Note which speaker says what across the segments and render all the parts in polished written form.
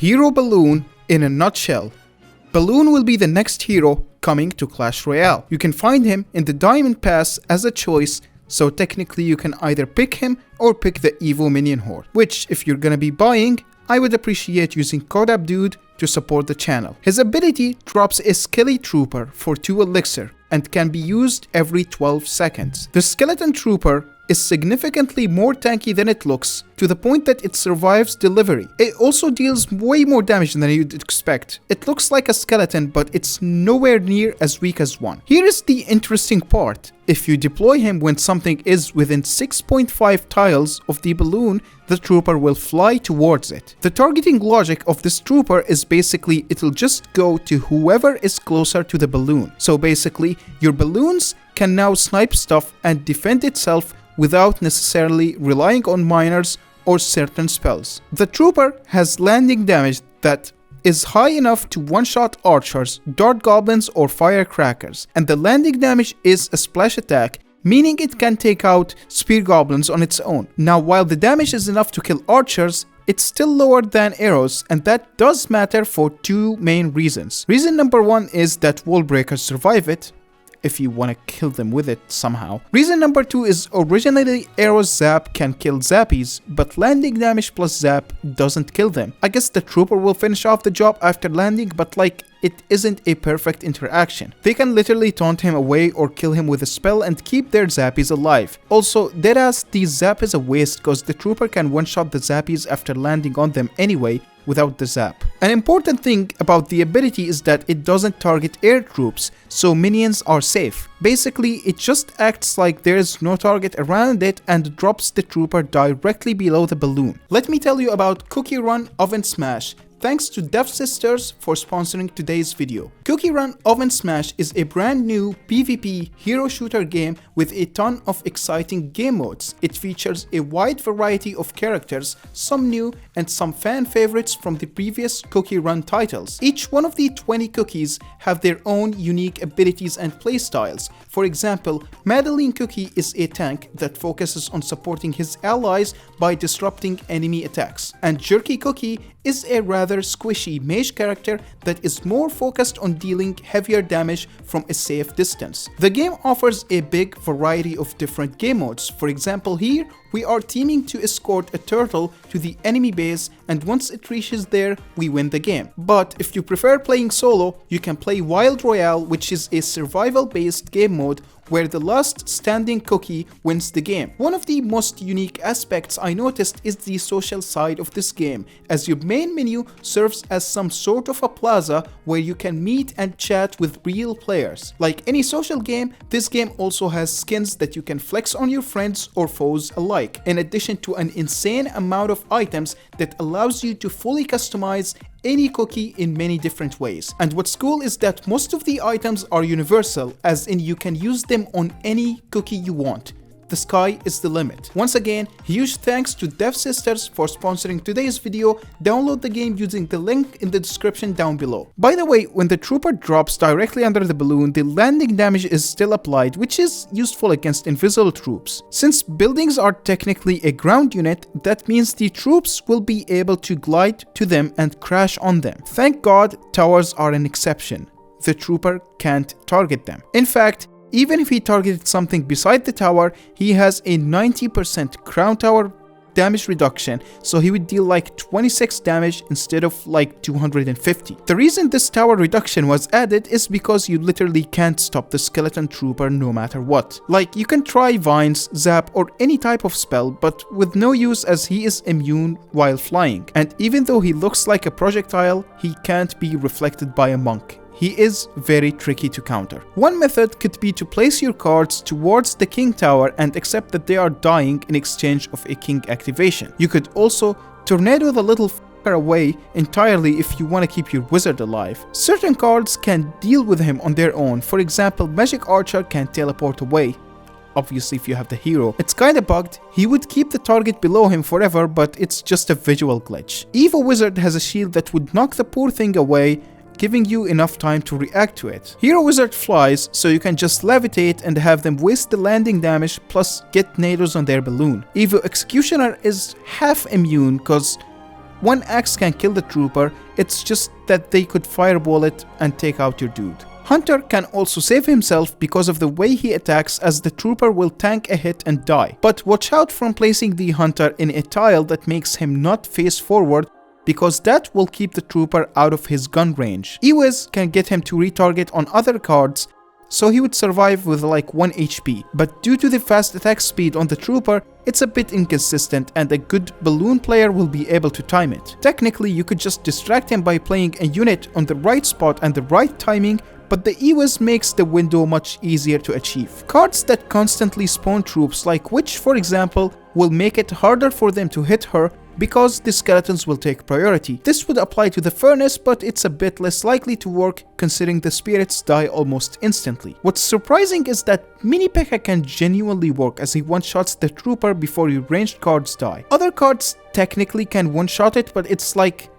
Speaker 1: Hero Balloon in a nutshell. Balloon will be the next hero coming to Clash Royale. You can find him in the Diamond Pass as a choice, so technically you can either pick him or pick the Evo Minion Horde, which if you're gonna be buying, I would appreciate using code Abdod to support the channel. His ability drops a Skelly Trooper for 2 elixir and can be used every 12 seconds. The Skeleton Trooper is significantly more tanky than it looks, to the point that it survives delivery. It also deals way more damage than you'd expect. It looks like a skeleton, but it's nowhere near as weak as one. Here is the interesting part. If you deploy him when something is within 6.5 tiles of the balloon, the trooper will fly towards it. The targeting logic of this trooper is basically it'll just go to whoever is closer to the balloon. So basically, your balloons can now snipe stuff and defend itself without necessarily relying on miners or certain spells. The trooper has landing damage that is high enough to one-shot archers, dart goblins or firecrackers, and the landing damage is a splash attack, meaning it can take out spear goblins on its own. Now, while the damage is enough to kill archers, it's still lower than arrows, and that does matter for 2 main reasons. Reason number 1 is that wall breakers survive it, if you want to kill them with it somehow. Reason number 2 is originally arrows zap can kill zappies, but landing damage plus zap doesn't kill them. I guess the trooper will finish off the job after landing, but like, it isn't a perfect interaction. They can literally taunt him away or kill him with a spell and keep their zappies alive. Also, deadass, the zap is a waste cause the trooper can one-shot the zappies after landing on them anyway, without the zap. An important thing about the ability is that it doesn't target air troops, so minions are safe. Basically, it just acts like there's no target around it and drops the trooper directly below the balloon. Let me tell you about Cookie Run Oven Smash. Thanks to Dev Sisters for sponsoring today's video. Cookie Run Oven Smash is a brand new PvP hero shooter game with a ton of exciting game modes. It features a wide variety of characters, some new and some fan favorites from the previous Cookie Run titles. Each one of the 20 cookies have their own unique abilities and playstyles. For example, Madeline Cookie is a tank that focuses on supporting his allies by disrupting enemy attacks. And Jerky Cookie is a rather squishy mage character that is more focused on dealing heavier damage from a safe distance. The game offers a big variety of different game modes. For example, here we are teaming to escort a turtle to the enemy base, and once it reaches there, we win the game. But if you prefer playing solo, you can play Wild Royale, which is a survival-based game mode where the last standing cookie wins the game. One of the most unique aspects I noticed is the social side of this game, as your main menu serves as some sort of a plaza where you can meet and chat with real players. Like any social game, this game also has skins that you can flex on your friends or foes alike, in addition to an insane amount of items that allows you to fully customize any cookie in many different ways. And what's cool is that most of the items are universal, as in you can use them on any cookie you want. The sky is the limit. Once again, huge thanks to Dev Sisters for sponsoring today's video. Download the game using the link in the description down below. By the way, when the trooper drops directly under the balloon, the landing damage is still applied, which is useful against invisible troops. Since buildings are technically a ground unit, that means the troops will be able to glide to them and crash on them. Thank God, towers are an exception. The trooper can't target them. In fact, even if he targeted something beside the tower, he has a 90% crown tower damage reduction, so he would deal like 26 damage instead of like 250. The reason this tower reduction was added is because you literally can't stop the skeleton trooper no matter what. Like, you can try vines, zap or any type of spell, but with no use as he is immune while flying. And even though he looks like a projectile, he can't be reflected by a monk. He is very tricky to counter. One method could be to place your cards towards the king tower and accept that they are dying in exchange of a king activation. You could also tornado the little f***er away entirely if you want to keep your wizard alive. Certain cards can deal with him on their own. For example, Magic Archer can teleport away. Obviously, if you have the hero. It's kinda bugged. He would keep the target below him forever, but it's just a visual glitch. Evo Wizard has a shield that would knock the poor thing away, giving you enough time to react to it. Hero Wizard flies, so you can just levitate and have them waste the landing damage plus get nados on their balloon. Evo Executioner is half immune cause one axe can kill the trooper, it's just that they could fireball it and take out your dude. Hunter can also save himself because of the way he attacks, as the trooper will tank a hit and die. But watch out from placing the Hunter in a tile that makes him not face forward, because that will keep the trooper out of his gun range. E-Wiz can get him to retarget on other cards, so he would survive with like 1 HP. But due to the fast attack speed on the trooper, it's a bit inconsistent and a good balloon player will be able to time it. Technically, you could just distract him by playing a unit on the right spot and the right timing, but the E-Wiz makes the window much easier to achieve. Cards that constantly spawn troops, like Witch for example, will make it harder for them to hit her because the skeletons will take priority. This would apply to the Furnace, but it's a bit less likely to work considering the spirits die almost instantly. What's surprising is that Mini P.E.K.K.A can genuinely work, as he one-shots the trooper before your ranged cards die. Other cards technically can one-shot it, but it's like,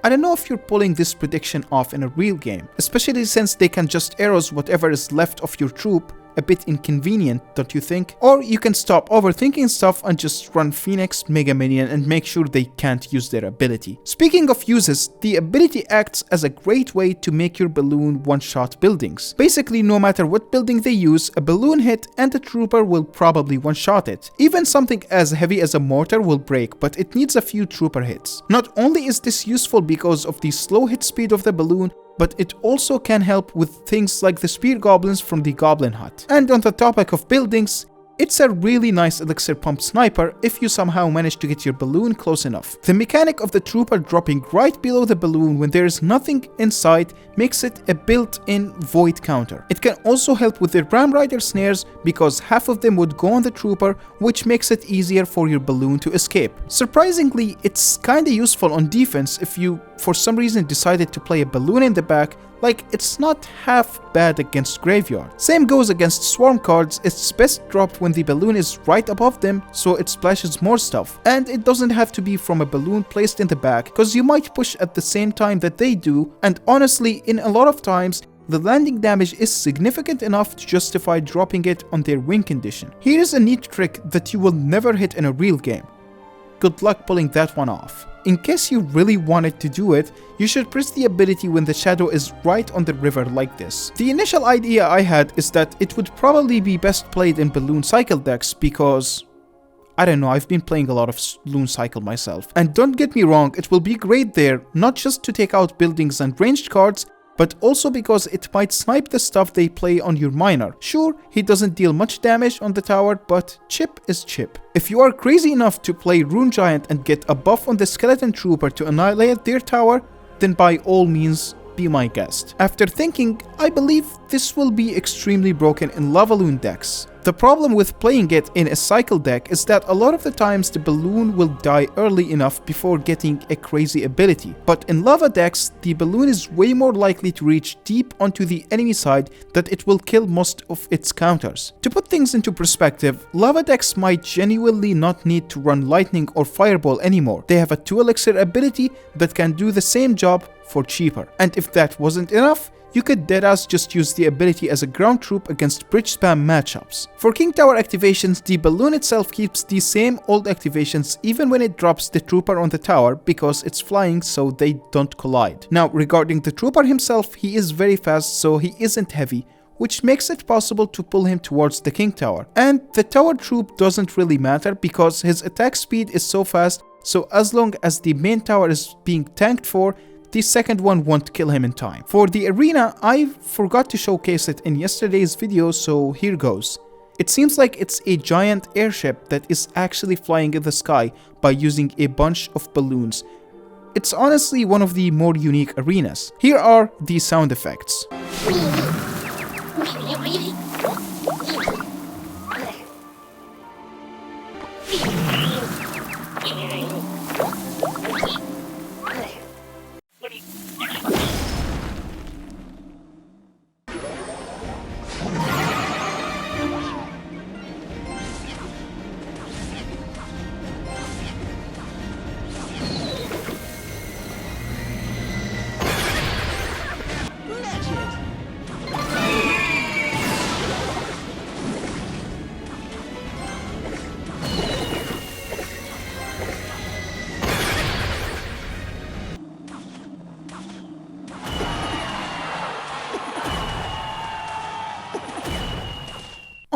Speaker 1: I don't know if you're pulling this prediction off in a real game, especially since they can just arrows whatever is left of your troop. A bit inconvenient, don't you think? Or you can stop overthinking stuff and just run Phoenix, Mega Minion and make sure they can't use their ability. Speaking of uses, the ability acts as a great way to make your balloon one-shot buildings. Basically, no matter what building they use, a balloon hit and the trooper will probably one-shot it. Even something as heavy as a mortar will break, but it needs a few trooper hits. Not only is this useful because of the slow hit speed of the balloon, but it also can help with things like the spear goblins from the Goblin Hut. And on the topic of buildings, it's a really nice elixir pump sniper if you somehow manage to get your balloon close enough. The mechanic of the trooper dropping right below the balloon when there is nothing inside makes it a built-in void counter. It can also help with the Ram Rider snares because half of them would go on the trooper, which makes it easier for your balloon to escape. Surprisingly, it's kinda useful on defense if you for some reason decided to play a balloon in the back. Like, it's not half bad against Graveyard. Same goes against Swarm cards. It's best dropped when the balloon is right above them so it splashes more stuff. And it doesn't have to be from a balloon placed in the back, because you might push at the same time that they do, and honestly, in a lot of times, the landing damage is significant enough to justify dropping it on their win condition. Here's a neat trick that you will never hit in a real game. Good luck pulling that one off. In case you really wanted to do it, you should press the ability when the shadow is right on the river like this. The initial idea I had is that it would probably be best played in balloon cycle decks because, I don't know, I've been playing a lot of balloon cycle myself. And don't get me wrong, it will be great there, not just to take out buildings and ranged cards, but also because it might snipe the stuff they play on your miner. Sure, he doesn't deal much damage on the tower, but chip is chip. If you are crazy enough to play Rune Giant and get a buff on the Skeleton Trooper to annihilate their tower, then by all means, be my guest. After thinking, I believe this will be extremely broken in Lava Loon decks. The problem with playing it in a cycle deck is that a lot of the times the balloon will die early enough before getting a crazy ability. But in lava decks, the balloon is way more likely to reach deep onto the enemy side that it will kill most of its counters. To put things into perspective, lava decks might genuinely not need to run lightning or fireball anymore. They have a 2 elixir ability that can do the same job for cheaper. And if that wasn't enough, you could deadass just use the ability as a ground troop against bridge spam matchups. For King Tower activations, the balloon itself keeps the same old activations even when it drops the trooper on the tower because it's flying so they don't collide. Now, regarding the trooper himself, he is very fast so he isn't heavy, which makes it possible to pull him towards the King Tower. And the tower troop doesn't really matter because his attack speed is so fast, so as long as the main tower is being tanked for, the second one won't kill him in time. For the arena, I forgot to showcase it in yesterday's video, so here goes. It seems like it's a giant airship that is actually flying in the sky by using a bunch of balloons. It's honestly one of the more unique arenas. Here are the sound effects.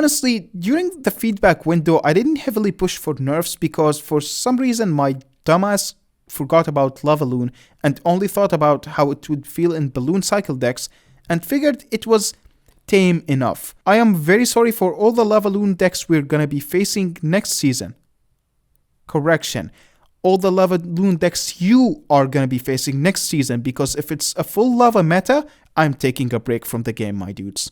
Speaker 1: honestly, during the feedback window, I didn't heavily push for nerfs because for some reason my dumbass forgot about Lava Loon and only thought about how it would feel in Balloon Cycle decks and figured it was tame enough. I am very sorry for all the Lava Loon decks we're gonna be facing next season. Correction. All the Lava Loon decks you are gonna be facing next season, because if it's a full Lava meta, I'm taking a break from the game, my dudes.